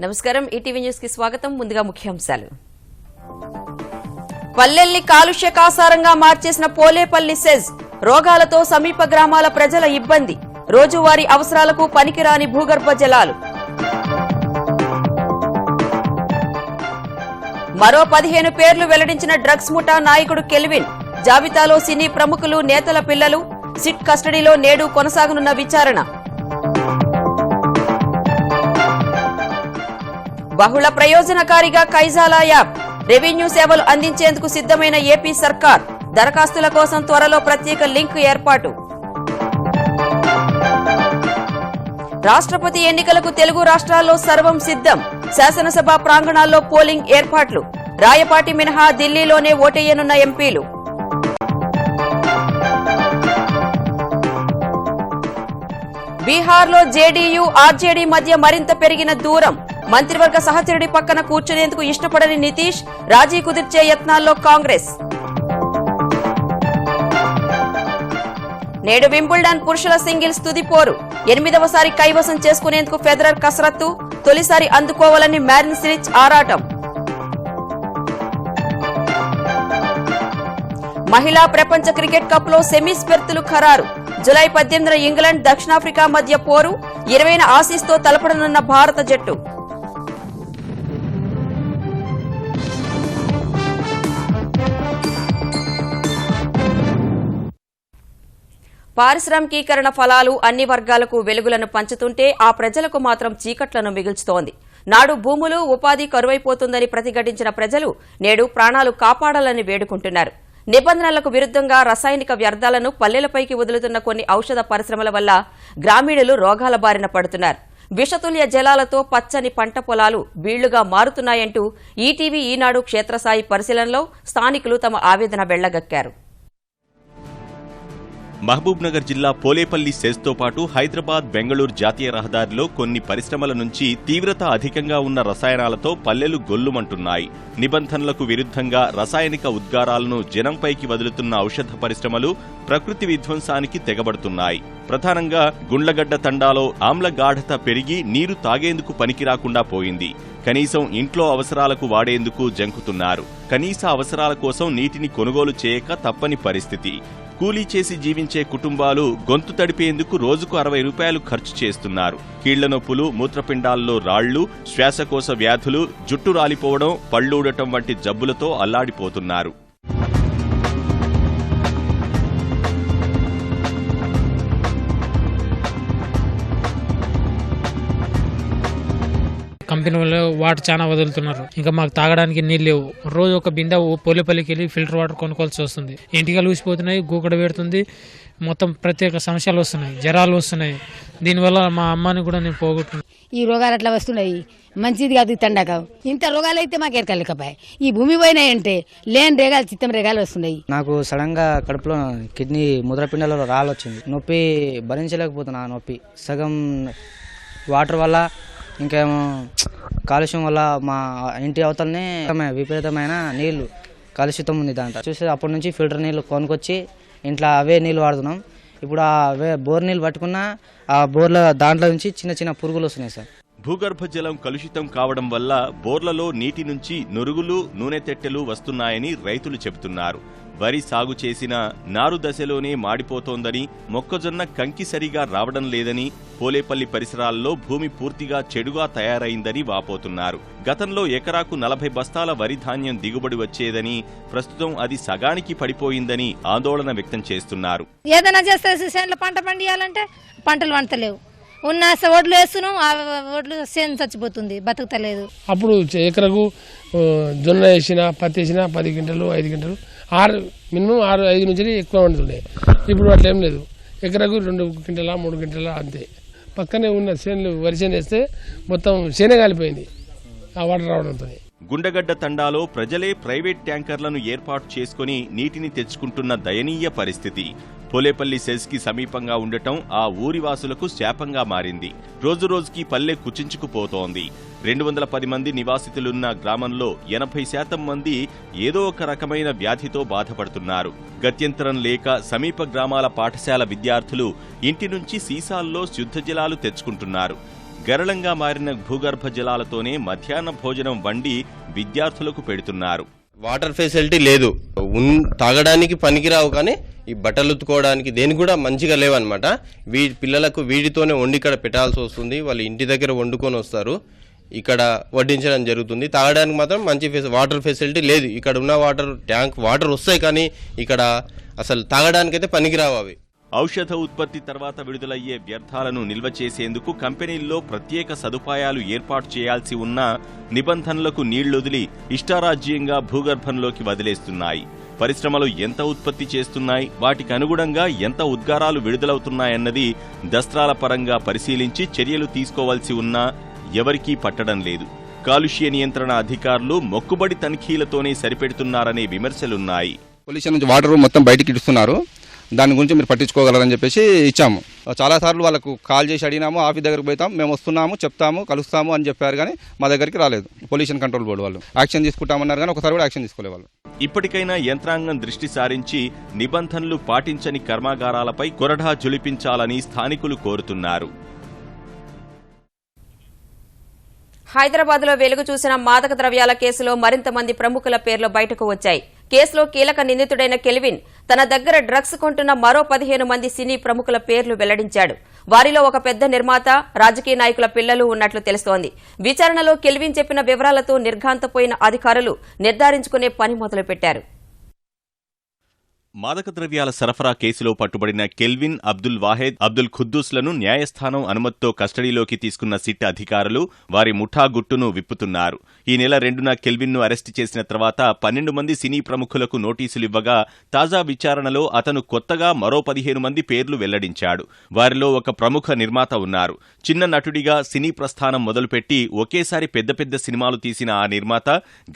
నమస్కారం ETV news కి స్వాగతం. ముందుగా ముఖ్యాంశాలు. పల్లెల్ని కాలుష్య కాసారంగా మార్చేసిన పోలేపల్లి సెజ్. రోగాలతో సమీప గ్రామాల ప్రజల ఇబ్బంది. రోజువారీ అవసరాలకు పనికిరాని భూగర్భ జలాలు. మరో 15 పేర్లు వెల్లడించిన డ్రగ్స్ ముఠా నాయకుడు కెల్విన్. జాబితాలో సినీ ప్రముఖులు, నేతల పిల్లలు. సిట్ కస్టడీలో నేడు కొనసాగనున్న విచారణ. బహుళ ప్రయోజనకారిగా కైజాలా యాప్. రెవెన్యూ సేవలు అందించేందుకు సిద్దమైన ఏపీ సర్కార్. దరఖాస్తుల కోసం త్వరలో ప్రత్యేక లింక్ ఏర్పాటు. రాష్ట్రపతి ఎన్నికలకు తెలుగు రాష్ట్రాల్లో సర్వం సిద్దం. శాసనసభ ప్రాంగణాల్లో పోలింగ్ ఏర్పాట్లు. రాయపాటి మినహా ఢిల్లీలోనే ఓటేయనున్న ఎంపీలు. బీహార్లో జేడీయూ, ఆర్జేడీ మధ్య మరింత పెరిగిన దూరం. మంత్రివర్గ సహచరుడి పక్కన కూర్చునేందుకు ఇష్టపడని నితీష్. రాజీ కుదిర్చే యత్నాల్లో కాంగ్రెస్. నేడు వింబుల్డన్ పురుషుల సింగిల్స్ తుది పోరు. 8వసారి కైవసం చేసుకునేందుకు ఫెడరర్ కసరత్తు. తొలిసారి అందుకోవాలని మ్యారిన్ సిరిచ్ ఆరాటం. మహిళా ప్రపంచ క్రికెట్ కప్ లో సెమీస్ బెర్తులు ఖరారు. జులై 18న ఇంగ్లాండ్, దక్షిణాఫ్రికా మధ్య పోరు. 20న ఆసీస్తో తలపడనున్న భారత జట్టు. పారిశ్రామికీకరణ ఫలాలు అన్ని వర్గాలకు వెలుగులను పంచుతుంటే ఆ ప్రజలకు మాత్రం చీకట్లను మిగుల్చుతోంది. నాడు భూములు, ఉపాధి కరువైపోతుందని ప్రతిఘటించిన ప్రజలు నేడు ప్రాణాలు కాపాడాలని వేడుకుంటున్నారు. నిబంధనలకు విరుద్దంగా రసాయనిక వ్యర్థాలను పల్లెలపైకి వదులుతున్న కొన్ని ఔషధ పరిశ్రమల వల్ల గ్రామీణులు రోగాల బారిన పడుతున్నారు. విషతుల్య జలాలతో పచ్చని పంట పొలాలు బీళ్లుగా మారుతున్నాయంటూ ఈటీవీ ఈనాడు క్షేత్రస్థాయి పరిశీలనలో స్థానికులు తమ ఆవేదన వెళ్లగక్కారు. మహబూబ్ నగర్ జిల్లా పోలేపల్లి సెజ్తో పాటు హైదరాబాద్, బెంగళూరు జాతీయ రహదారిలో కొన్ని పరిశ్రమల నుంచి తీవ్రత అధికంగా ఉన్న రసాయనాలతో పల్లెలు గొల్లుమంటున్నాయి. నిబంధనలకు విరుద్ధంగా రసాయనిక ఉద్గారాలను జనంపైకి వదులుతున్న ఔషధ పరిశ్రమలు ప్రకృతి విధ్వంసానికి తెగబడుతున్నాయి. ప్రధానంగా గుండ్లగడ్డ తండాలో ఆమ్ల గాఢత పెరిగి నీరు తాగేందుకు పనికిరాకుండా పోయింది. కనీసం ఇంట్లో అవసరాలకు వాడేందుకు జంకుతున్నారు. కనీస అవసరాల కోసం నీటిని కొనుగోలు చేయక తప్పని పరిస్థితి. కూలీ చేసి జీవించే కుటుంబాలు గొంతు తడిపేందుకు రోజుకు 60 రూపాయలు ఖర్చు చేస్తున్నారు. కీళ్ల నొప్పులు, మూత్రపిండాల్లో రాళ్లు, శ్వాసకోశ వ్యాధులు, జుట్టు రాలిపోవడం, పళ్లూడటం వంటి జబ్బులతో అల్లాడిపోతున్నారు. కంపెనీ వాళ్ళు వాటర్ చాలా వదులుతున్నారు. ఇంకా మాకు తాగడానికి నీళ్ళు లేవు. రోజు ఒక బిందె పోలేపల్లికి వెళ్ళి ఫిల్టర్ వాటర్ కొనుక్కోవాల్సి వస్తుంది. ఇంటికలు ఊసిపోతున్నాయి, గూకడ పెడుతుంది. మొత్తం ప్రత్యేక సమస్యలు వస్తున్నాయి, జ్వరాలు వస్తున్నాయి. దీనివల్ల మా అమ్మని కూడా నేను పోగొట్టుకున్నాను. ఈ రోగాలు అట్లా వస్తున్నాయి, మంచిది కాదు. తండాక ఇంత రోగాలు అయితే మాకు ఎరకలేకపోయాయి. ఈ భూమి పోయినాయంటే లేని రేగాలు, చిత్తం రేగాలు వస్తున్నాయి. నాకు సడన్ గా కడుపులో కిడ్నీ ముద్రపిండాలలో రాళ్ళు వచ్చింది. నొప్పి భరించలేకపోతున్నా. నొప్పి సగం వాటర్ వల్ల, ఇంకేమో కాలుష్యం వల్ల మా ఇంటి అవతలనే విపరీతమైన నీళ్లు కలుషితం ఉంది. దాంట్లో చూస్తే అప్పటి నుంచి ఫిల్టర్ నీళ్లు కొనుక్కొచ్చి ఇంట్లో అవే నీళ్లు వాడుతున్నాం. ఇప్పుడు అవే బోర్ నీళ్ళు పట్టుకున్నా ఆ బోర్ల దాంట్లో నుంచి చిన్న చిన్న పురుగులు వస్తున్నాయి సార్. భూగర్భ జలం కలుషితం కావడం వల్ల బోర్లలో నీటి నుంచి నురుగులు, నూనె తెట్టెలు వస్తున్నాయని రైతులు చెబుతున్నారు. వరి సాగు చేసిన నారు దశలోనే మాడిపోతోందని, మొక్కజొన్న కంకి సరిగా రావడం లేదని, పోలేపల్లి పరిసరాల్లో భూమి పూర్తిగా చెడుగా తయారైందని వాపోతున్నారు. గతంలో ఎకరాకు 40 బస్తాల వరి ధాన్యం దిగుబడి వచ్చేదని, ప్రస్తుతం అది సగానికి పడిపోయిందని ఆందోళన వ్యక్తం చేస్తున్నారు. ఏదైనా చేస్తే పంట పండియాలంటే పంటలు పంటలేవు. ఉన్న ఒడ్లు వేస్తున్నాం, ఆ ఒడ్లు సేను చచ్చిపోతుంది, బతుకుతలేదు. అప్పుడు ఎకరకు జొన్న వేసినా, పత్తి వేసినా 10 గంటలు 5 గంటలు 6 మినిమం 5 నుంచి ఎక్కువ వండుతుండే. ఇప్పుడు అట్లా ఏం లేదు. ఎకరకు 2 గంటల 3 గంటల అంతే. పక్కనే ఉన్న చేనులు వరి చేను వేస్తే మొత్తం చేనే కాలిపోయింది ఆ వాటర్ రావడంతో. గుండగడ్డ తండాలో ప్రజలే ప్రైవేట్ ట్యాంకర్లను ఏర్పాటు చేసుకుని నీటిని తెచ్చుకుంటున్న దయనీయ పరిస్థితి. పోలేపల్లి సెజ్కి సమీపంగా ఉండటం ఆ ఊరివాసులకు శాపంగా మారింది. రోజురోజుకి పల్లె కుచించుకుపోతోంది. 210 మంది నివాసితులున్న గ్రామంలో 80% మంది ఏదో ఒక రకమైన వ్యాధితో బాధపడుతున్నారు. గత్యంతరం లేక సమీప గ్రామాల పాఠశాల విద్యార్థులు ఇంటి నుంచి సీసాల్లో శుద్ధ జలాలు తెచ్చుకుంటున్నారు. గరళంగా మారిన భూగర్భ జలాలతోనే మధ్యాహ్న భోజనం వండి విద్యార్థులకు పెడుతున్నారు. వాటర్ ఫెసిలిటీ లేదు, తాగడానికి పనికిరావు, కానీ ఈ బట్టలు ఉతుకోవడానికి దేనికి కూడా మంచిగా లేవన్నమాట. పిల్లలకు వీటితోనే వండి ఇక్కడ పెట్టాల్సి వస్తుంది. వాళ్ళు ఇంటి దగ్గర వండుకొని వస్తారు, ఇక్కడ వడ్డించడం జరుగుతుంది. తాగడానికి మాత్రం మంచి వాటర్ ఫెసిలిటీ లేదు. ఇక్కడ ఉన్న ట్యాంక్ వాటర్ వస్తాయి, కానీ ఇక్కడ అసలు తాగడానికైతే పనికిరావు అవి. ఔషధ ఉత్పత్తి తర్వాత విడుదలయ్యే వ్యర్థాలను నిల్వ చేసేందుకు కంపెనీల్లో ప్రత్యేక సదుపాయాలు ఏర్పాటు చేయాల్సి ఉన్నా నిబంధనలకు నీళ్లొదిలి ఇష్టారాజ్యంగా భూగర్భంలోకి వదిలేస్తున్నాయి. పరిశ్రమలు ఎంత ఉత్పత్తి చేస్తున్నాయి, వాటికి అనుగుణంగా ఎంత ఉద్గారాలు విడుదలవుతున్నాయన్నది దస్త్రాల పరంగా పరిశీలించి చర్యలు తీసుకోవాల్సి ఉన్నా ఎవరికీ పట్టడం లేదు. కాలుష్య నియంత్రణ అధికారులు మొక్కుబడి తనిఖీలతోనే సరిపెడుతున్నారనే విమర్శలున్నాయి. పొల్యూషన్ నుంచి వాటర్ మొత్తం బయటికి ఇస్తున్నారు, దాని గురించి మీరు పట్టించుకోగలరని చెప్పేసి ఇచ్చాము. చాలాసార్లు వాళ్ళకు కాల్ చేసి అడిగినాము, ఆఫీస్ దగ్గరకు పోతాం, మేము వస్తున్నాము, చెప్తాము, కలుస్తాము అని చెప్పారు, కానీ మా దగ్గరికి రాలేదు. పొల్యూషన్ కంట్రోల్ బోర్డు వాళ్ళు యాక్షన్ తీసుకుంటామన్నారు, కానీ ఒకసారి కూడా యాక్షన్ తీసుకోలే వాళ్ళు. ఇప్పటికైనా యంత్రాంగం దృష్టి సారించి నిబంధనలు పాటించని కర్మాగారాలపై కొరడా జులిపించాలని స్థానికులు కోరుతున్నారు. హైదరాబాద్లో వెలుగు చూసిన మాదక ద్రవ్యాల కేసులో మరింత మంది ప్రముఖుల పేర్లు బయటకు వచ్చాయి. కేసులో కీలక నిందితుడైన కెల్విన్ తన దగ్గర డ్రగ్స్ కొంటున్న మరో 15 మంది సినీ ప్రముఖుల పేర్లు వెల్లడించాడు. వారిలో ఒక పెద్ద నిర్మాత, రాజకీయ నాయకుల పిల్లలు ఉన్నట్లు తెలుస్తోంది. విచారణలో కెల్విన్ చెప్పిన వివరాలతో నిర్ఘాంతపోయిన అధికారులు నిర్ధారించుకునే పని మొదలుపెట్టారు. మాదక ద్రవ్యాల సరఫరా కేసులో పట్టుబడిన కెల్విన్, అబ్దుల్ వాహెద్, అబ్దుల్ ఖుద్దూస్లను న్యాయస్థానం అనుమతితో కస్టడీలోకి తీసుకున్న సిట్ అధికారులు వారి ముఠా గుట్టును విప్పుతున్నారు. ఈ నెల 2న కెల్విన్ను అరెస్టు చేసిన తర్వాత 12 మంది సినీ ప్రముఖులకు నోటీసులివ్వగా తాజా విచారణలో అతను కొత్తగా మరో 15 మంది పేర్లు వెల్లడించాడు. వారిలో ఒక ప్రముఖ నిర్మాత ఉన్నారు. చిన్న నటుడిగా సినీ ప్రస్థానం మొదలుపెట్టి ఒకేసారి పెద్ద పెద్ద సినిమాలు తీసిన ఆ నిర్మాత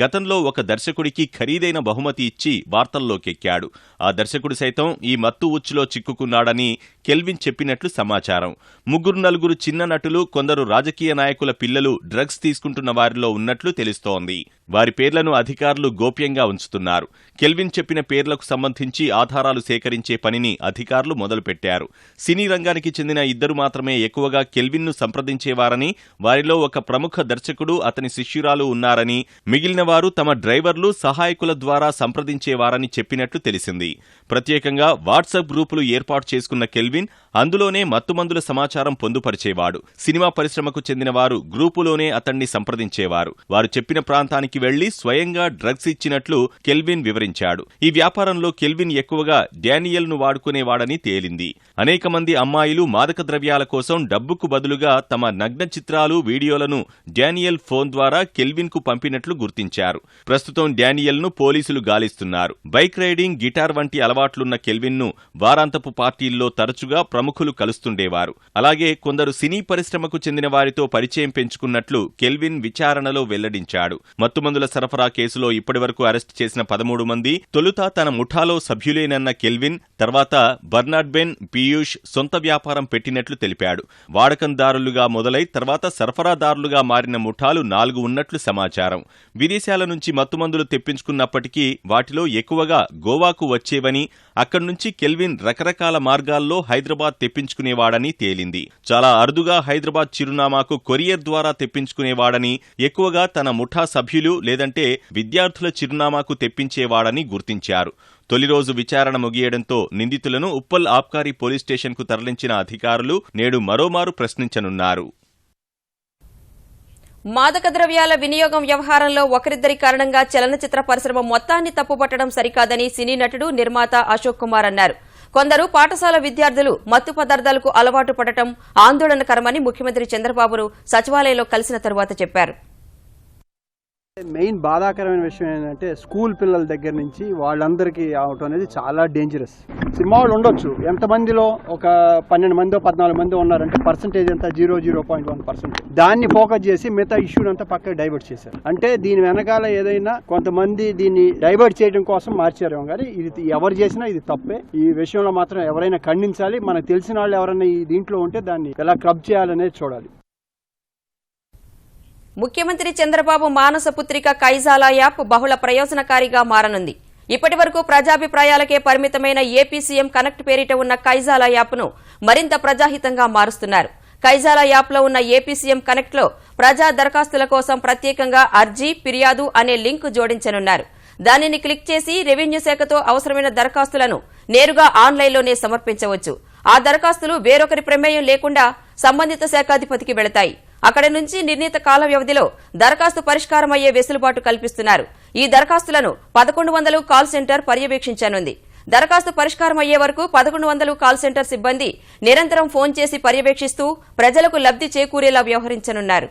గతంలో ఒక దర్శకుడికి ఖరీదైన బహుమతి ఇచ్చి వార్తల్లోకెక్కాడు. ఆ దర్శకుడు సైతం ఈ మత్తు ఉచ్చులో చిక్కుకున్నాడని కెల్విన్ చెప్పినట్లు సమాచారం. 3-4 చిన్న నటులు, కొందరు రాజకీయ నాయకుల పిల్లలు డ్రగ్స్ తీసుకుంటున్న వారిలో ఉన్నట్లు తెలుస్తోంది. వారి పేర్లను అధికారులు గోప్యంగా ఉంచుతున్నారు. కెల్విన్ చెప్పిన పేర్లకు సంబంధించి ఆధారాలు సేకరించే పనిని అధికారులు మొదలుపెట్టారు. సినీ రంగానికి చెందిన 2 మాత్రమే ఎక్కువగా కెల్విన్ను సంప్రదించేవారని, వారిలో ఒక ప్రముఖ దర్శకుడు, అతని శిష్యురాలు ఉన్నారని, మిగిలిన వారు తమ డ్రైవర్లు, సహాయకుల ద్వారా సంప్రదించేవారని చెప్పినట్లు తెలిసింది. ప్రత్యేకంగా వాట్సాప్ గ్రూపులు ఏర్పాటు చేసుకున్న కెల్విన్ అందులోనే మత్తుమందుల సమాచారం పొందుపరిచేవాడు. సినిమా పరిశ్రమకు చెందిన వారు గ్రూపులోనే అతన్ని సంప్రదించేవారు. వారు చెప్పిన ప్రాంతానికి వెళ్లి స్వయంగా డ్రగ్స్ ఇచ్చినట్లు కెల్విన్ వివరించాడు. ఈ వ్యాపారంలో కెల్విన్ ఎక్కువగా డానియల్ను వాడుకునేవాడని తేలింది. అనేక మంది అమ్మాయిలు మాదక ద్రవ్యాల కోసం డబ్బుకు బదులుగా తమ నగ్న చిత్రాలు, వీడియోలను డానియల్ ఫోన్ ద్వారా కెల్విన్కు పంపినట్లు గుర్తించారు. ప్రస్తుతం డానియల్ను పోలీసులు గాలిస్తున్నారు. బైక్ రైడింగ్, గిటార్ వంటి అలవాట్లున్న కెల్విన్ను వారాంతపు పార్టీల్లో తరచుగా ప్రముఖులు కలుస్తుండేవారు. అలాగే కొందరు సినీ పరిశ్రమకు చెందిన వారితో పరిచయం పెంచుకున్నట్లు కెల్విన్ విచారణలో వెల్లడించాడు. మత్తుమందుల సరఫరా కేసులో ఇప్పటివరకు అరెస్టు చేసిన 13 మంది తొలుత తన ముఠాలో సభ్యులేనన్న కెల్విన్ తర్వాత బర్నార్డ్ బెన్, పీయూష్ సొంత వ్యాపారం పెట్టినట్లు తెలిపాడు. వాడకందారులుగా మొదలై తర్వాత సరఫరాదారులుగా మారిన ముఠాలు 4 ఉన్నట్లు సమాచారం. విదేశాల నుంచి మత్తుమందులు తెప్పించుకున్నప్పటికీ వాటిలో ఎక్కువగా గోవాకు వచ్చేవని, అక్కడి నుంచి కెల్విన్ రకరకాల మార్గాల్లో హైదరాబాద్ తెప్పించుకునేవాడని తేలింది. చాలా అరుదుగా హైదరాబాద్ చిరునామాకు కొరియర్ ద్వారా తెప్పించుకునేవాడని, ఎక్కువగా తన ముఠా సభ్యులు లేదంటే విద్యార్థుల చిరునామాకు తెప్పించేవాడని గుర్తించారు. తొలి రోజు విచారణ ముగియడంతో నిందితులను ఉప్పల్ ఆబ్కారీ పోలీస్ స్టేషన్కు తరలించిన అధికారులు నేడు మరోమారు ప్రశ్నించనున్నారు. మాదక ద్రవ్యాల వినియోగం వ్యవహారంలో ఒకరిద్దరి కారణంగా చలనచిత్ర పరిశ్రమ మొత్తాన్ని తప్పుపట్టడం సరికాదని సినీ నటుడు, నిర్మాత అశోక్ కుమార్ అన్నారు. కొందరు పాఠశాల విద్యార్థులు మత్తు పదార్థాలకు అలవాటు పడటం ఆందోళనకరమని ముఖ్యమంత్రి చంద్రబాబును సచివాలయంలో కలిసిన తరువాత చెప్పారు. మెయిన్ బాధాకరమైన విషయం ఏంటంటే స్కూల్ పిల్లల దగ్గర నుంచి వాళ్ళందరికీ అవటం అనేది చాలా డేంజరస్. సినిమా వాళ్ళు ఉండొచ్చు, ఎంతమందిలో ఒక 12 మందో 14 మంది ఉన్నారంటే పర్సంటేజ్ అంతా 0.1%. దాన్ని ఫోకస్ చేసి మిగతా ఇష్యూని అంతా పక్కన డైవర్ట్ చేశారు. అంటే దీని వెనకాల ఏదైనా కొంతమంది దీన్ని డైవర్ట్ చేయడం కోసం మార్చారేమో, కానీ ఇది ఎవరు చేసినా ఇది తప్పే. ఈ విషయంలో మాత్రం ఎవరైనా ఖండించాలి. మనకు తెలిసిన వాళ్ళు ఎవరైనా ఈ దీంట్లో ఉంటే దాన్ని ఎలా క్లబ్ చేయాలనేది చూడాలి. ముఖ్యమంత్రి చంద్రబాబు మానసపుత్రిక కైజాలా యాప్ బహుళ ప్రయోజనకారిగా మారనుంది. ఇప్పటి వరకు ప్రజాభిప్రాయాలకే పరిమితమైన ఏపీ సీఎం కనెక్ట్ పేరిట ఉన్న కైజాలా యాప్ను మరింత ప్రజాహితంగా మారుస్తున్నారు. కైజాలా యాప్లో ఉన్న ఏపీసీఎం కనెక్ట్లో ప్రజా దరఖాస్తుల కోసం ప్రత్యేకంగా అర్జీ ఫిర్యాదు అనే లింక్ జోడించనున్నారు. దానిని క్లిక్ చేసి రెవెన్యూ శాఖతో అవసరమైన దరఖాస్తులను నేరుగా ఆన్లైన్లోనే సమర్పించవచ్చు. ఆ దరఖాస్తులు వేరొకరి ప్రమేయం లేకుండా సంబంధిత శాఖాధిపతికి వెళతాయి. అక్కడి నుంచి నిర్ణీత కాల వ్యవధిలో దరఖాస్తు పరిష్కారం అయ్యే వెసులుబాటు కల్పిస్తున్నారు. ఈ దరఖాస్తులను 1100 కాల్ సెంటర్ పర్యవేక్షించనుంది. దరఖాస్తు పరిష్కారం అయ్యే వరకు 1100 కాల్ సెంటర్ సిబ్బంది నిరంతరం ఫోన్ చేసి పర్యవేక్షిస్తూ ప్రజలకు లబ్ది చేకూరేలా వ్యవహరించనున్నారు.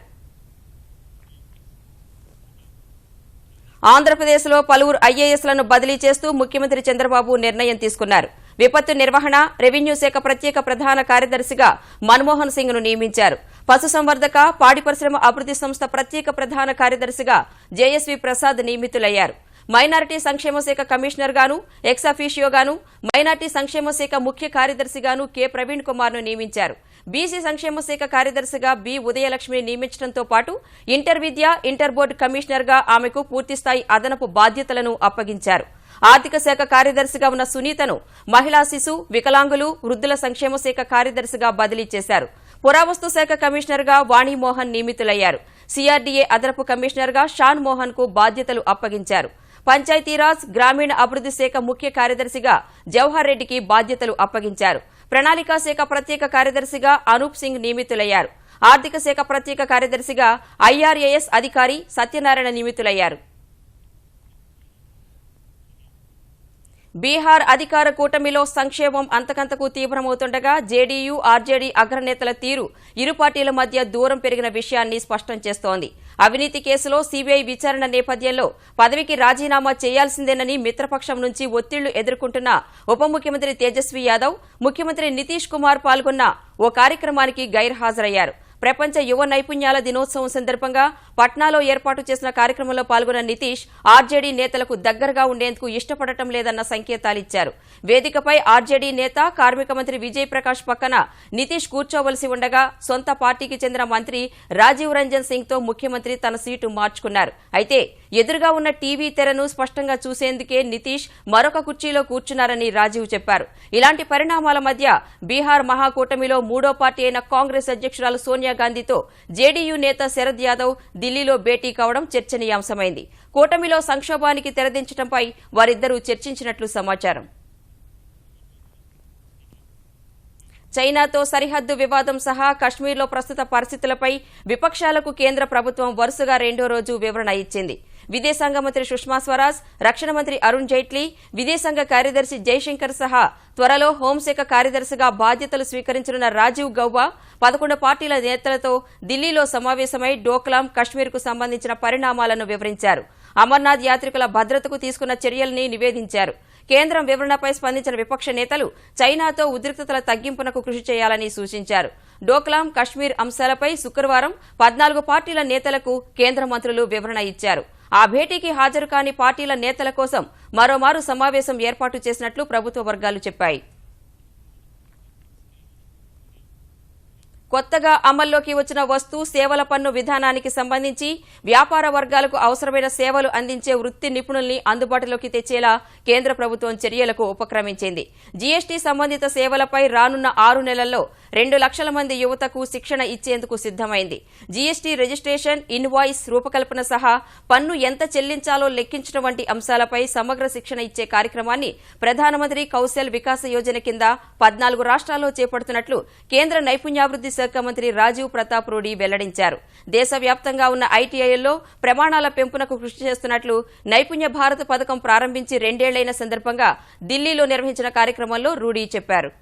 ఆంధ్రప్రదేశ్లో పలువురు ఐఏఎస్లను బదిలీ చేస్తూ ముఖ్యమంత్రి చంద్రబాబు నిర్ణయం తీసుకున్నారు. విపత్తు నిర్వహణ, రెవెన్యూ శాఖ ప్రత్యేక ప్రధాన కార్యదర్శిగా మన్మోహన్ సింగ్ ను నియమించారు. పశుసంవర్ధక, పాడి పరిశ్రమ అభివృద్ది సంస్థ ప్రత్యేక ప్రధాన కార్యదర్శిగా జేఎస్వీ ప్రసాద్ నియమితులయ్యారు. మైనారిటీ సంక్షేమ శాఖ కమిషనర్ గాను, ఎక్స్ అఫీషియో గాను, మైనారిటీ సంక్షేమ శాఖ ముఖ్య కార్యదర్శిగాను కె ప్రవీణ్ కుమార్ ను నియమించారు. బీసీ సంక్షేమ శాఖ కార్యదర్శిగా బి ఉదయలక్ష్మిని నియమించడంతో పాటు ఇంటర్ విద్య, ఇంటర్ బోర్డు కమిషనర్ గా ఆమెకు పూర్తిస్థాయి అదనపు బాధ్యతలను అప్పగించారు. ఆర్థిక శాఖ కార్యదర్శిగా ఉన్న సునీతను మహిళా శిశు, వికలాంగులు, వృద్ధుల సంక్షేమ శాఖ కార్యదర్శిగా బదిలీ చేశారు. పురావస్తు శాఖ కమిషనర్ గా వాణిమోహన్ నియమితులయ్యారు. సిఆర్డీఏ అదనపు కమిషనర్ గా షాన్ మోహన్ కు బాధ్యతలు అప్పగించారు. పంచాయతీరాజ్, గ్రామీణ అభివృద్ది శాఖ ముఖ్య కార్యదర్శిగా జవహర్ రెడ్డికి బాధ్యతలు అప్పగించారు. ప్రణాళికా శాఖ ప్రత్యేక కార్యదర్శిగా అనూప్ సింగ్ నియమితులయ్యారు. ఆర్థిక శాఖ ప్రత్యేక కార్యదర్శిగా ఐఆర్ఏఎస్ అధికారి సత్యనారాయణ నియమితులయ్యారు. బీహార్ అధికార కూటమిలో సంక్షేమం అంతకంతకు తీవ్రమవుతుండగా జేడీయూ, ఆర్జేడీ అగ్రనేతల తీరు ఇరు పార్టీల మధ్య దూరం పెరిగిన విషయాన్ని స్పష్టం చేస్తోంది. అవినీతి కేసులో సీబీఐ విచారణ నేపథ్యంలో పదవికి రాజీనామా చేయాల్సిందేనని మిత్రపక్షం నుంచి ఒత్తిళ్లు ఎదుర్కొంటున్న ఉప ముఖ్యమంత్రి తేజస్వీ యాదవ్, ముఖ్యమంత్రి నితీష్ కుమార్ పాల్గొన్న ఓ కార్యక్రమానికి గైర్హాజరయ్యారు. ప్రపంచ యువ నైపుణ్యాల దినోత్సవం సందర్భంగా పట్నాలో ఏర్పాటు చేసిన కార్యక్రమంలో పాల్గొన్న నితీష్ ఆర్జేడీ నేతలకు దగ్గరగా ఉండేందుకు ఇష్టపడటం లేదన్న సంకేతాలిచ్చారు. వేదికపై ఆర్జేడీ నేత, కార్మిక మంత్రి విజయ్ ప్రకాష్ పక్కన నితీష్ కూర్చోవలసి ఉండగా సొంత పార్టీకి చెందిన మంత్రి రాజీవ్ రంజన్ సింగ్ తో ముఖ్యమంత్రి తన సీటు మార్చుకున్నారు. అయితే ఎదురుగా ఉన్న టీవీ తెరను స్పష్టంగా చూసేందుకే నితీష్ మరొక కుర్చీలో కూర్చున్నారని రాజీవ్ చెప్పారు. ఇలాంటి పరిణామాల మధ్య బీహార్ మహాకూటమిలో మూడో పార్టీ అయిన కాంగ్రెస్ అధ్యక్షురాలు సోనియా గాంధీతో జేడీయూ నేత శరద్ యాదవ్ ఢిల్లీలో భేటీ కావడం చర్చనీయాంశమైంది. కూటమిలో సంక్షోభానికి తెరదించడంపై వారిద్దరూ చర్చించినట్లు సమాచారం. చైనాతో సరిహద్దు వివాదం సహా కశ్మీర్లో ప్రస్తుత పరిస్థితులపై విపక్షాలకు కేంద్ర ప్రభుత్వం వరుసగా రెండో రోజు వివరణ ఇచ్చింది. విదేశాంగ మంత్రి సుష్మా స్వరాజ్, రక్షణ మంత్రి అరుణ్ జైట్లీ, విదేశాంగ కార్యదర్శి జైశంకర్ సహా త్వరలో హోంశాఖ కార్యదర్శిగా బాధ్యతలు స్వీకరించనున్న రాజీవ్ గౌబా 11 పార్టీల నేతలతో ఢిల్లీలో సమావేశమై డోక్లాం, కశ్మీర్కు సంబంధించిన పరిణామాలను వివరించారు. అమర్నాథ్ యాత్రికుల భద్రతకు తీసుకున్న చర్యల్ని నివేదించారు. కేంద్రం వివరణపై స్పందించిన విపక్ష నేతలు చైనాతో ఉద్రిక్తతల తగ్గింపునకు కృషి చేయాలని సూచించారు. డోక్లాం, కశ్మీర్ అంశాలపై శుక్రవారం 14 పార్టీల నేతలకు కేంద్ర మంత్రులు వివరణ ఇచ్చారు. ఆ భేటీకి హాజరు కాని పార్టీల నేతల కోసం మరోమారు సమావేశం ఏర్పాటు చేసినట్లు ప్రభుత్వ వర్గాలు చెప్పాయి. కొత్తగా అమల్లోకి వచ్చిన వస్తు సేవల పన్ను విధానానికి సంబంధించి వ్యాపార వర్గాలకు అవసరమైన సేవలు అందించే వృత్తి నిపుణుల్ని అందుబాటులోకి తెచ్చేలా కేంద్ర ప్రభుత్వం చర్యలకు ఉపక్రమించింది. జీఎస్టీ సంబంధిత సేవలపై రానున్న 6 నెలల్లో 2 లక్షల మంది యువతకు శిక్షణ ఇచ్చేందుకు సిద్దమైంది. జీఎస్టీ రిజిస్ట్రేషన్, ఇన్వాయిస్ రూపకల్పన సహా పన్ను ఎంత చెల్లించాలో లెక్కించడం వంటి అంశాలపై సమగ్ర శిక్షణ ఇచ్చే కార్యక్రమాన్ని ప్రధానమంత్రి కౌశల్ వికాస యోజన కింద 14 రాష్ట్రాల్లో చేపడుతున్నట్లు కేంద్ర నైపుణ్యాభివృద్ది శాఖ మంత్రి రాజీవ్ ప్రతాప్ రూడీ వెల్లడించారు. దేశవ్యాప్తంగా ఉన్న ఐటీఐల్లో ప్రమాణాల పెంపునకు కృషి చేస్తున్నట్లు నైపుణ్య భారత్ పథకం ప్రారంభించి 2 ఏళ్లైన సందర్భంగా ఢిల్లీలో నిర్వహించిన కార్యక్రమంలో రూడీ చెప్పారు.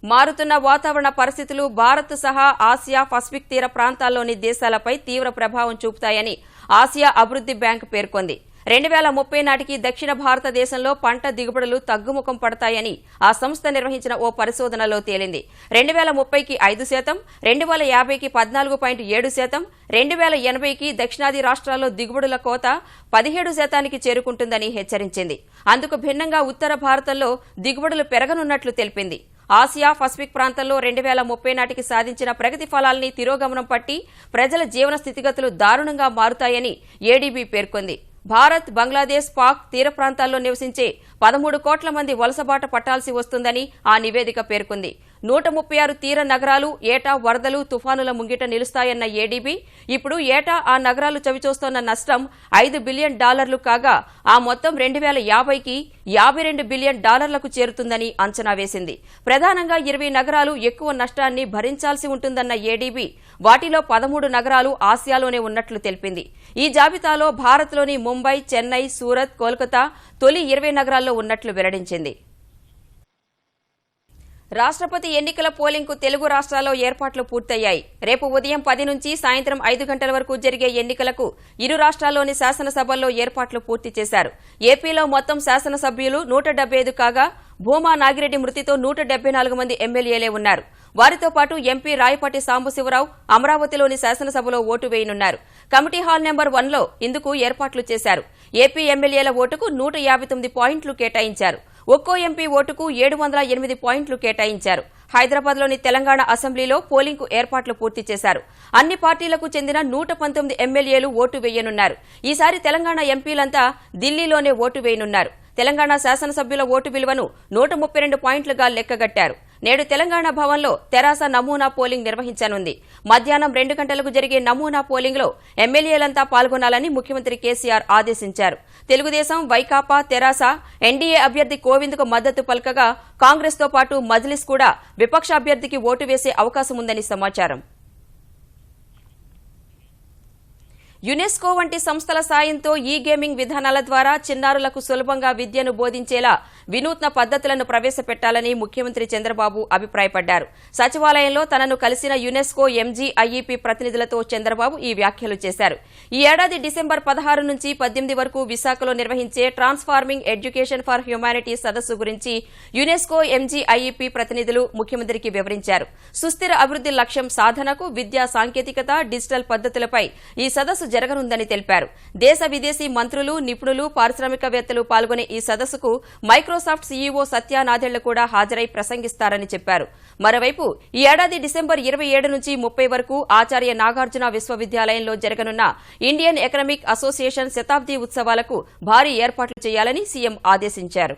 మారుతున్న వాతావరణ పరిస్థితులు భారత్ సహా ఆసియా, పసిఫిక్ తీర ప్రాంతాల్లోని దేశాలపై తీవ్ర ప్రభావం చూపుతాయని ఆసియా అభివృద్ది బ్యాంక్ పేర్కొంది. 2030 నాటికి దక్షిణ భారతదేశంలో పంట దిగుబడులు తగ్గుముఖం పడతాయని ఆ సంస్థ నిర్వహించిన ఓ పరిశోధనలో తేలింది. 2030కి 5%, 2050కి 14.7%, 2080కి దక్షిణాది రాష్ట్రాల్లో దిగుబడుల కోత 17%కి చేరుకుంటుందని హెచ్చరించింది. అందుకు భిన్నంగా ఉత్తర భారతంలో దిగుబడులు పెరగనున్నట్లు తెలిపింది. ఆసియా, పసిఫిక్ ప్రాంతంలో 2030 నాటికి సాధించిన ప్రగతి ఫలాల్ని తిరోగమనం పట్టి ప్రజల జీవన స్థితిగతులు దారుణంగా మారుతాయని ఏడీబీ పేర్కొంది. భారత్, బంగ్లాదేశ్, పాక్ తీర ప్రాంతాల్లో నివసించే 13 కోట్ల మంది వలసబాట పట్టాల్సి వస్తుందని ఆ నివేదిక పేర్కొంది. 136 తీర నగరాలు ఏటా వరదలు తుఫానుల ముంగిట నిలుస్తాయన్న ఏడీబీ ఇప్పుడు ఏటా ఆ నగరాలు చవిచూస్తోన్న నష్టం $5 బిలియన్ కాగా ఆ మొత్తం 2050కి $52 బిలియన్ చేరుతుందని అంచనా వేసింది. ప్రధానంగా 20 నగరాలు ఎక్కువ నష్టాన్ని భరించాల్సి ఉంటుందన్న ఏడీబీ వాటిలో 13 నగరాలు ఆసియాలోనే ఉన్నట్లు తెలిపింది. ఈ జాబితాలో భారత్లోని ముంబై, చెన్నై, సూరత్, కోల్కతా తొలి 20 నగరాల్లో ఉన్నట్లు వెల్లడించింది. రాష్ట్రపతి ఎన్నికల పోలింగ్కు తెలుగు రాష్ట్రాల్లో ఏర్పాట్లు పూర్తయ్యాయి. రేపు ఉదయం 10 నుంచి సాయంత్రం 5 గంటల వరకు జరిగే ఎన్నికలకు ఇరు రాష్ట్రాల్లోని శాసనసభల్లో ఏర్పాట్లు పూర్తి చేశారు. ఏపీలో మొత్తం శాసనసభ్యులు 175 కాగా భూమా నాగిరెడ్డి మృతితో 174 మంది ఎమ్మెల్యేలే ఉన్నారు. వారితో పాటు ఎంపీ రాయపాటి సాంబశివరావు అమరావతిలోని శాసనసభలో ఓటు వేయనున్నారు. కమిటీ హాల్ నెంబర్ 1లో ఇందుకు ఏర్పాట్లు చేశారు. ఏపీ ఎమ్మెల్యేల ఓటుకు 159 పాయింట్లు కేటాయించారు. ఒక్కో ఎంపీ ఓటుకు 708 పాయింట్లు కేటాయించారు. హైదరాబాద్లోని తెలంగాణ అసెంబ్లీలో పోలింగ్కు ఏర్పాట్లు పూర్తి చేశారు. అన్ని పార్టీలకు చెందిన 119 ఎమ్మెల్యేలు ఓటు వేయనున్నారు. ఈసారి తెలంగాణ ఎంపీలంతా ఢిల్లీలోనే ఓటు వేయనున్నారు. తెలంగాణ శాసనసభ్యుల ఓటు విలువను 132 పాయింట్లుగా లెక్కగట్టారు. నేడు తెలంగాణ భవన్లో తెరాస నమూనా పోలింగ్ నిర్వహించనుంది. మధ్యాహ్నం 2 గంటలకు జరిగే నమూనా పోలింగ్లో ఎమ్మెల్యేలంతా పాల్గొనాలని ముఖ్యమంత్రి కేసీఆర్ ఆదేశించారు. తెలుగుదేశం, వైకాపా, తెరాస ఎన్డీఏ అభ్యర్థి కోవింద్కు మద్దతు పలకగా కాంగ్రెస్తో పాటు మజ్లిస్ కూడా విపక్ష అభ్యర్థికి ఓటు వేసే అవకాశం ఉందని సమాచారం. యునెస్కో వంటి సంస్థల సాయంతో ఈ గేమింగ్ విధానాల ద్వారా చిన్నారులకు సులభంగా విద్యను బోధించేలా వినూత్న పద్ధతులను ప్రవేశపెట్టాలని ముఖ్యమంత్రి చంద్రబాబు అభిప్రాయపడ్డారు. సచివాలయంలో తనను కలిసిన యునెస్కో ఎంజీఐఈపీ ప్రతినిధులతో చంద్రబాబు ఈ వ్యాఖ్యలు చేశారు. ఈ ఏడాది డిసెంబర్ 16 నుంచి 18 వరకు విశాఖలో నిర్వహించే ట్రాన్స్ఫార్మింగ్ ఎడ్యుకేషన్ ఫర్ హ్యుమానిటీ సదస్సు గురించి యునెస్కో ఎంజీఐఈపీ ప్రతినిధులు ముఖ్యమంత్రికి వివరించారు. సుస్థిర అభివృద్ది లక్ష్యం సాధనకు విద్యా సాంకేతికత, డిజిటల్ పద్ధతులపై ఈ సదస్సు జరగనుందని తెలిపారు. దేశ విదేశీ మంత్రులు, నిపుణులు, పారిశ్రామికవేత్తలు పాల్గొనే ఈ సదస్సుకు మైక్రోసాఫ్ట్ సీఈఓ సత్య నాదెళ్ల కూడా హాజరై ప్రసంగిస్తారని చెప్పారు. మరోవైపు ఈ ఏడాది డిసెంబర్ 27 నుంచి 30 వరకు ఆచార్య నాగార్జున విశ్వవిద్యాలయంలో జరగనున్న ఇండియన్ ఎకనామిక్ అసోసియేషన్ శతాబ్దీ ఉత్సవాలకు భారీ ఏర్పాట్లు చేయాలని సీఎం ఆదేశించారు.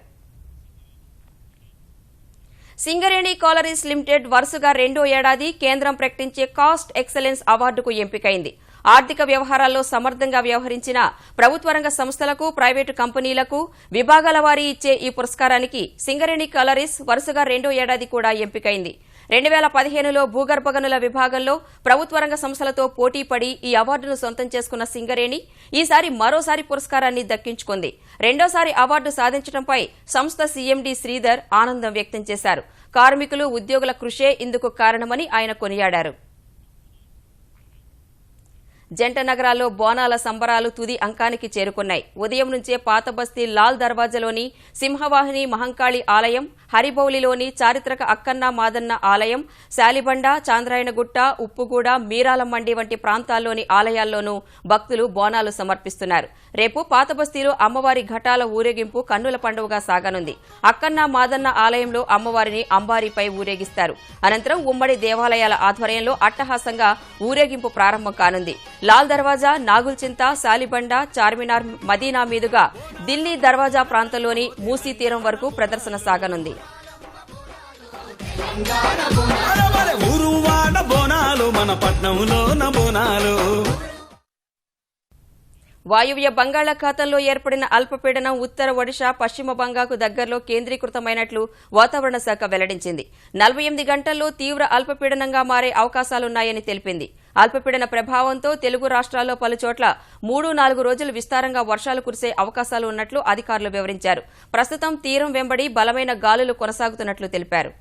సింగరేణి కాలరీస్ లిమిటెడ్ వరుసగా 2వ ఏడాది కేంద్రం ప్రకటించే కాస్ట్ ఎక్సలెన్స్ అవార్డుకు ఎంపికైంది. ఆర్థిక వ్యవహారాల్లో సమర్థంగా వ్యవహరించిన ప్రభుత్వ రంగ సంస్థలకు, ప్రైవేటు కంపెనీలకు విభాగాల వారీ ఇచ్చే ఈ పురస్కారానికి సింగరేణి కాలరీస్ వరుసగా 2వ ఏడాది కూడా ఎంపికైంది. 2015లో భూగర్భ గనుల విభాగంలో ప్రభుత్వ రంగ సంస్థలతో పోటీపడి ఈ అవార్డును సొంతం చేసుకున్న సింగరేణి ఈసారి మరోసారి పురస్కారాన్ని దక్కించుకుంది. రెండోసారి అవార్డు సాధించడంపై సంస్థ సీఎండీ శ్రీధర్ ఆనందం వ్యక్తం చేశారు. కార్మికులు, ఉద్యోగుల కృషే ఇందుకు కారణమని ఆయన కొనియాడారు. జంట నగరాల్లో బోనాల సంబరాలు తుది అంకానికి చేరుకున్నాయి. ఉదయం నుంచే పాత బస్తీ లాల్ దర్వాజలోని సింహవాహిని మహంకాళి ఆలయం, హరిబౌలిలోని చారిత్రక అక్కన్న మాదన్న ఆలయం, శాలిబండ, చాంద్రాయణగుట్ట, ఉప్పుగూడ, మీరాల మండి వంటి ప్రాంతాల్లోని ఆలయాల్లోనూ భక్తులు బోనాలు సమర్పిస్తున్నారు. రేపు పాత బస్తీలో అమ్మవారి ఘటాల ఊరేగింపు కన్నుల పండుగగా సాగనుంది. అక్కన్న మాదన్న ఆలయంలో అమ్మవారిని అంబారీపై ఊరేగిస్తారు. అనంతరం ఉమ్మడి దేవాలయాల ఆధ్వర్యంలో అట్టహాసంగా ఊరేగింపు ప్రారంభం కానుంది. లాల్ దర్వాజా, నాగుల్చింత, శాలిబండ, చార్మినార్, మదీనా మీదుగా ఢిల్లీ దర్వాజా ప్రాంతంలోని మూసీ తీరం వరకు ప్రదర్శన సాగనుంది. వాయువ్య బంగాళాఖాతంలో ఏర్పడిన అల్పపీడనం ఉత్తర ఒడిశా, పశ్చిమ బంగాకు దగ్గరలో కేంద్రీకృతమైనట్లు వాతావరణ శాఖ వెల్లడించింది. 48 గంటల్లో తీవ్ర అల్పపీడనంగా మారే అవకాశాలున్నాయని తెలిపింది. అల్పపీడన ప్రభావంతో తెలుగు రాష్ట్రాల్లో పలుచోట్ల 3-4 రోజులు విస్తారంగా వర్షాలు కురిసే అవకాశాలు ఉన్నట్లు అధికారులు వివరించారు. ప్రస్తుతం తీరం వెంబడి బలమైన గాలులు కొనసాగుతున్నట్లు తెలిపారు.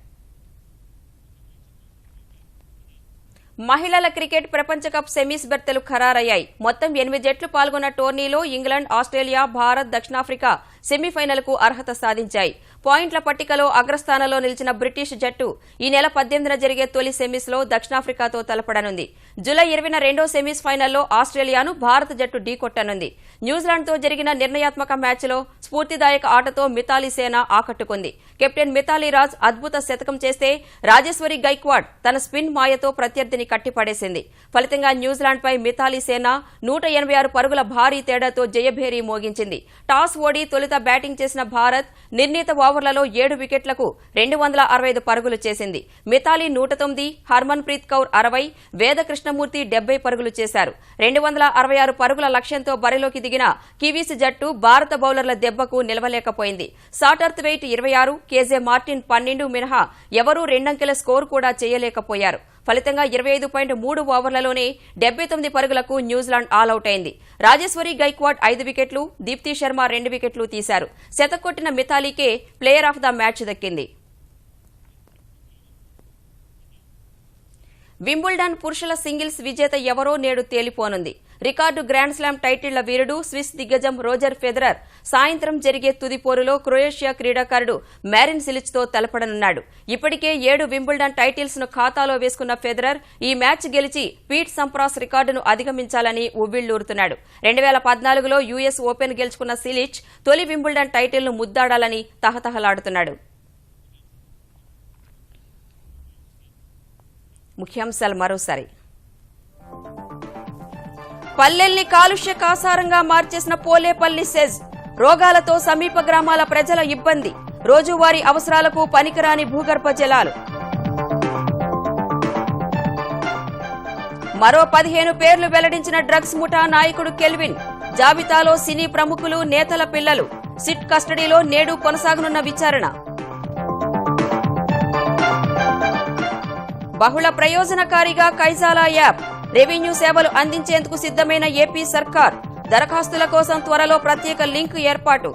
మహిళల క్రికెట్ ప్రపంచ కప్ సెమీస్ బెర్తలు ఖరారయ్యాయి. మొత్తం 8 జట్లు పాల్గొన్న టోర్నీలో ఇంగ్లాండ్, ఆస్ట్రేలియా, భారత్, దక్షిణాఫ్రికా సెమీఫైనల్కు అర్హత సాధించాయి. పాయింట్ల పట్టికలో అగ్రస్థానంలో నిలిచిన బ్రిటిష్ జట్టు ఈ నెల 18న జరిగే తొలి సెమీస్లో దక్షిణాఫ్రికాతో తలపడనుంది. జూలై 20న రెండో సెమీస్ ఫైనల్లో ఆస్ట్రేలియాను భారత జట్టు ఢీకొట్టనుంది. న్యూజిలాండ్తో జరిగిన నిర్ణయాత్మక మ్యాచ్లో స్ఫూర్తిదాయక ఆటతో మితాలీ సేన ఆకట్టుకుంది. కెప్టెన్ మితాలీ రాజ్ అద్భుత శతకం చేస్తే రాజేశ్వరి గైక్వాడ్ తన స్పిన్ మాయతో ప్రత్యర్థిని కట్టిపడేసింది. ఫలితంగా న్యూజిలాండ్పై మితాలీ సేన 186 పరుగుల భారీ తేడాతో జయభేరీ మోగించింది. టాస్ ఓడి తొలుత లక్ష్యాలతో బ్యాటింగ్ చేసిన భారత్ నిర్ణీత ఓవర్లలో 7 వికెట్లకు 265 పరుగులు చేసింది. మిథాలీ 109, హర్మన్ప్రీత్ కౌర్ 60, వేద కృష్ణమూర్తి 70 పరుగులు చేశారు. 266 పరుగుల లక్ష్యంతో బరిలోకి దిగిన కివీస్ జట్టు భారత బౌలర్ల దెబ్బకు నిలవలేకపోయింది. సాటర్త్ వెయిట్ 26, కేజే మార్టిన్ 12 మినహా ఎవరూ రెండంకెల స్కోరు కూడా చేయలేకపోయారు. ఫలితంగా 25.3 ఓవర్లలోనే 79 పరుగులకు న్యూజిలాండ్ ఆలౌట్ అయింది. రాజేశ్వరి గైక్వాడ్ 5 వికెట్లు, దీప్తి శర్మ 2 వికెట్లు తీశారు. శతకొట్టిన మిథాలీకే ప్లేయర్ ఆఫ్ ద మ్యాచ్ దక్కింది. వింబుల్డన్ పురుషుల సింగిల్స్ విజేత ఎవరో నేడు తేలిపోనుంది. రికార్డు గ్రాండ్ స్లామ్ టైటిళ్ల వీరుడు స్విస్ దిగ్గజం రోజర్ ఫెదరర్ సాయంత్రం జరిగే తుది పోరులో క్రొయేషియా క్రీడాకారుడు మ్యారిన్ సిలిచ్తో తలపడనున్నాడు. ఇప్పటికే 7 వింబుల్డన్ టైటిల్స్ ను ఖాతాలో వేసుకున్న ఫెదరర్ ఈ మ్యాచ్ గెలిచి పీట్ సంప్రాస్ రికార్డును అధిగమించాలని ఉవ్విళ్లూరుతున్నాడు. 2014లో యుఎస్ ఓపెన్ గెలుచుకున్న సిలిచ్ తొలి వింబుల్డన్ టైటిల్ను ముద్దాడాలని తహతహలాడుతున్నాడు. ముఖ్యాంశాలు మరోసారి. పల్లెల్ని కాలుష్య కాసారంగా మార్చేసిన పోలేపల్లి సెజ్. రోగాలతో సమీప గ్రామాల ప్రజల ఇబ్బంది. రోజువారీ అవసరాలకు పనికిరాని భూగర్భ జలాలు. మరో 15 పేర్లు వెల్లడించిన డ్రగ్స్ ముఠా నాయకుడు కెల్విన్. జాబితాలో సినీ ప్రముఖులు, నేతల పిల్లలు. సిట్ కస్టడీలో నేడు కొనసాగనున్న విచారణ. బహుళ ప్రయోజనకారిగా కైజాలా యాప్. రెవెన్యూ సేవలు అందించేందుకు సిద్దమైన ఏపీ సర్కార్. దరఖాస్తుల కోసం త్వరలో ప్రత్యేక లింక్ ఏర్పాటు.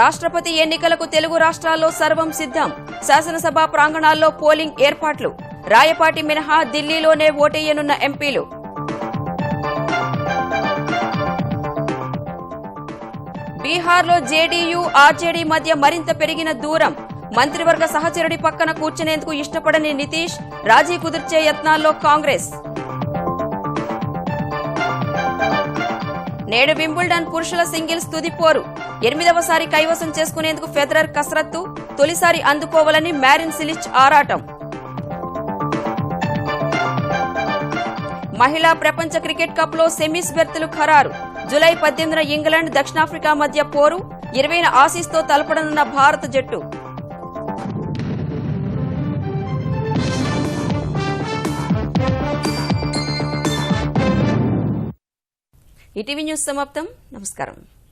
రాష్ట్రపతి ఎన్నికలకు తెలుగు రాష్ట్రాల్లో సర్వం సిద్దం. శాసనసభ ప్రాంగణాల్లో పోలింగ్ ఏర్పాట్లు. రాయపాటి మినహా ఢిల్లీలోనే ఓటేయనున్న ఎంపీలు. బీహార్లో జేడీయూ, ఆర్జేడీ మధ్య మరింత పెరిగిన దూరం. మంత్రివర్గ సహచరుడి పక్కన కూర్చునేందుకు ఇష్టపడని నితీష్. రాజీ కుదిర్చే యత్నాల్లో కాంగ్రెస్. నేడు వింబుల్డన్ పురుషుల సింగిల్స్ తుది పోరు. 8వసారి కైవసం చేసుకునేందుకు ఫెదరర్ కసరత్తు. తొలిసారి అందుకోవాలని మ్యారిన్ సిలిచ్ ఆరాటం. మహిళా ప్రపంచ క్రికెట్ కప్ లో సెమీస్ బెర్తులు ఖరారు. జూలై 18న ఇంగ్లాండ్, దక్షిణాఫ్రికా మధ్య పోరు. 20న ఆసీస్తో తలపడనున్న భారత జట్టు. ఈటీవీ న్యూస్ సమాప్తం. నమస్కారం.